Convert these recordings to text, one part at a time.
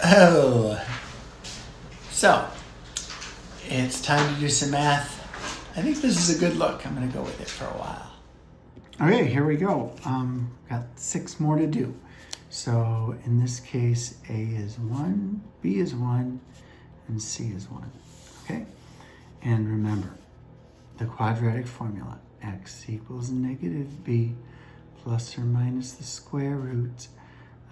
Oh, so it's time to do some math. I think this is a good look. I'm going to go with it for a while. Okay, here we go. Got 6 more to do. So in this case, A is 1, B is 1, and C is 1. Okay? And remember, the quadratic formula, x equals negative b plus or minus the square root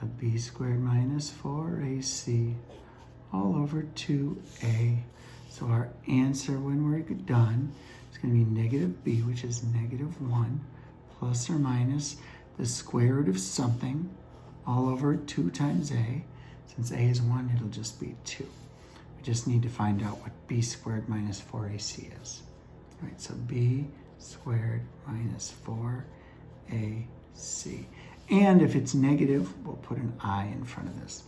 of b squared minus 4ac all over 2a. So our answer when we're done is going to be negative b, which is negative 1, plus or minus the square root of something all over 2 times a. Since a is 1, it'll just be 2. We just need to find out what b squared minus 4ac is. All right, so b squared minus 4ac. And if it's negative, we'll put an I in front of this.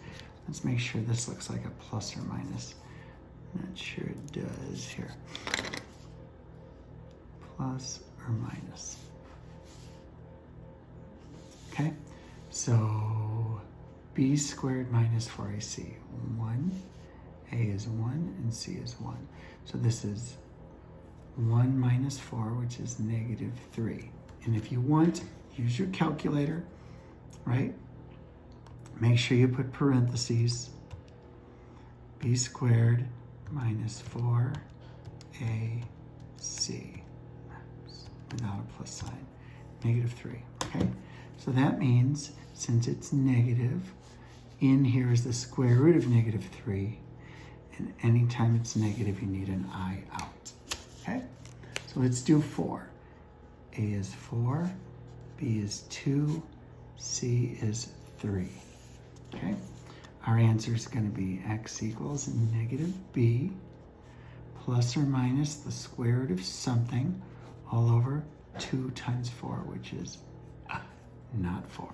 Let's make sure this looks like a plus or minus. Not sure it does here. Plus or minus. Okay, so b squared minus 4ac. 1, a is 1, and c is 1. So this is 1 minus 4, which is negative 3. And if you want, use your calculator, right? Make sure you put parentheses. B squared minus 4ac without a plus sign. Negative 3, okay? So that means, since it's negative, in here is the square root of negative 3. And anytime it's negative, you need an I out, okay? So let's do 4. A is 4, B is 2, C is 3, okay? Our answer is going to be x equals negative b plus or minus the square root of something all over 2 times 4, which is not 4.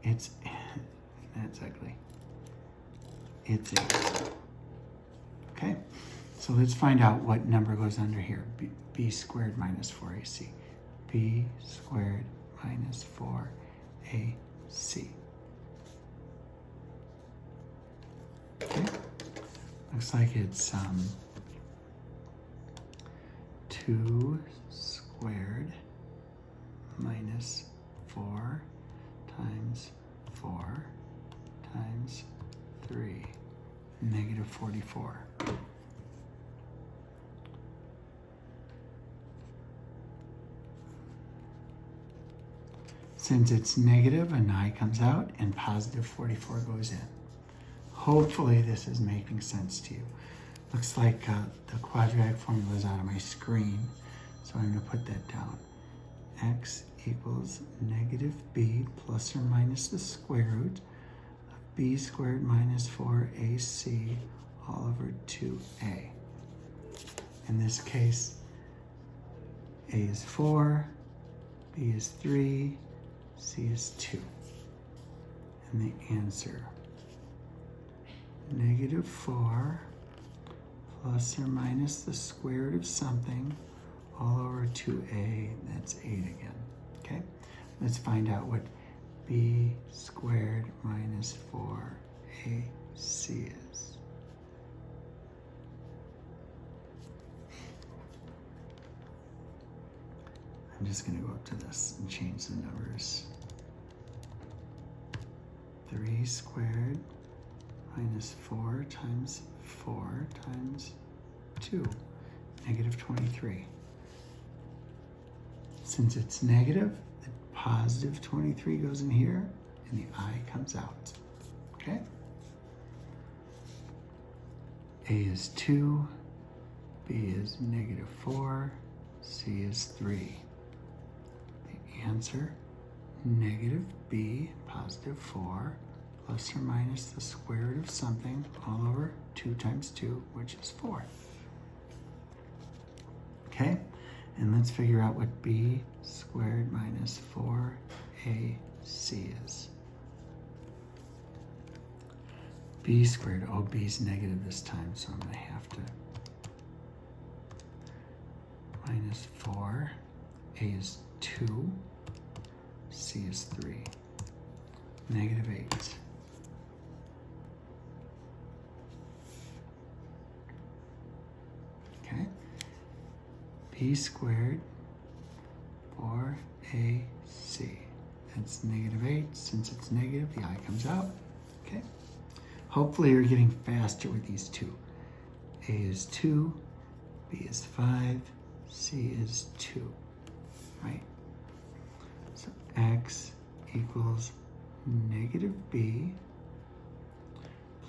It's that's ugly. It's 8. Okay, so let's find out what number goes under here. B squared minus 4ac. B squared minus 4ac. Okay, looks like it's 2 squared minus 4 times 4 times 3, negative 44. Since it's negative, an I comes out and positive 44 goes in. Hopefully this is making sense to you. Looks like the quadratic formula is out of my screen, so I'm going to put that down. X equals negative b plus or minus the square root of b squared minus 4ac all over 2a. In this case, a is 4, b is 3, c is 2. And the answer, negative 4 plus or minus the square root of something all over 2a, that's 8 again, okay? Let's find out what b squared minus 4ac is. I'm just going to go up to this and change the numbers. 3 squared minus 4 times 4 times 2, negative 23. Since it's negative, the positive 23 goes in here, and the I comes out, okay? A is 2, B is negative 4, C is 3. The answer, negative B, positive 4, plus or minus the square root of something all over 2 times 2, which is 4. Okay, and let's figure out what b squared minus 4ac is. B squared, oh, b's negative this time, so I'm gonna have to minus 4, a is 2, c is 3. negative 8. Okay. B squared 4ac. That's negative 8. Since it's negative, the I comes out. Okay. Hopefully you're getting faster with these two. A is 2, B is 5, C is 2, right? So x equals negative b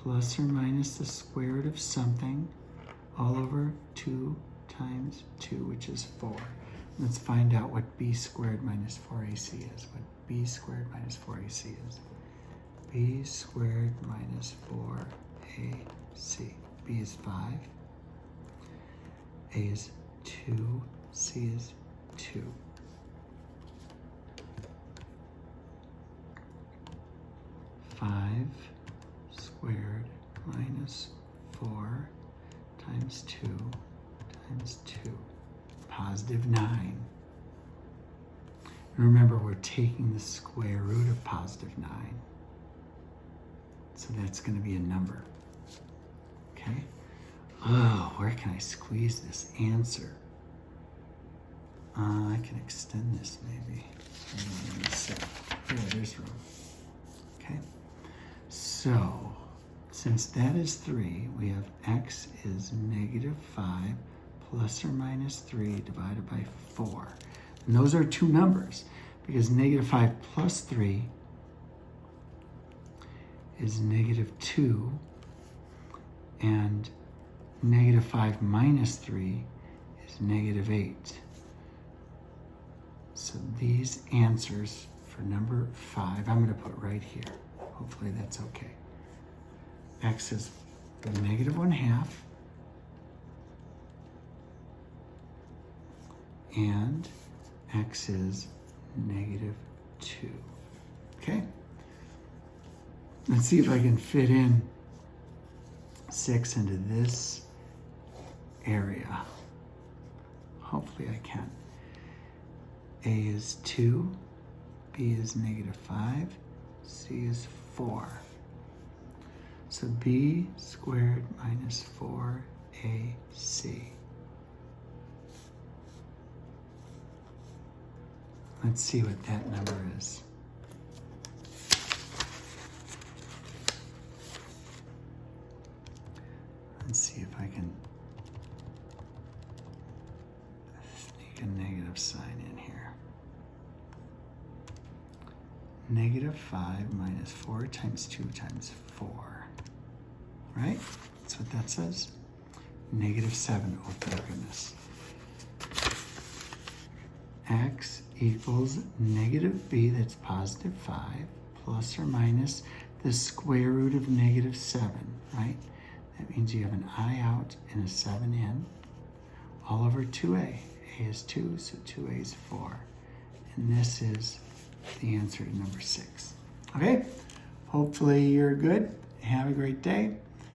plus or minus the square root of something all over 2 times 2, which is 4. Let's find out what b squared minus 4ac is. What b squared minus 4ac is. B squared minus 4ac. B is 5. A is 2. C is 2. Five squared minus 4 times 2 times 2. Positive 9. And remember, we're taking the square root of positive 9. So that's going to be a number. Okay? Oh, where can I squeeze this answer? I can extend this maybe. Let me see. Yeah, there's room. Okay? So, since that is 3, we have x is negative 5 plus or minus 3 divided by 4. And those are two numbers, because negative 5 plus 3 is negative 2, and negative 5 minus 3 is negative 8. So these answers for number 5, I'm going to put right here. Hopefully that's okay. X is negative 1/2, and x is negative 2. Okay? Let's see if I can fit in 6 into this area. Hopefully I can. A is 2, B is negative 5, C is 4. So B squared minus 4AC. Let's see what that number is. Let's see if I can sneak a negative sign in here. Negative 5 minus 4 times 2 times 4. Right? That's what that says. Negative 7. Oh, thank goodness. X equals negative b, that's positive 5, plus or minus the square root of negative 7, right? That means you have an I out and a 7 in, all over 2a. A is 2, so 2a is 4. And this is the answer to number 6. Okay? Hopefully you're good. Have a great day.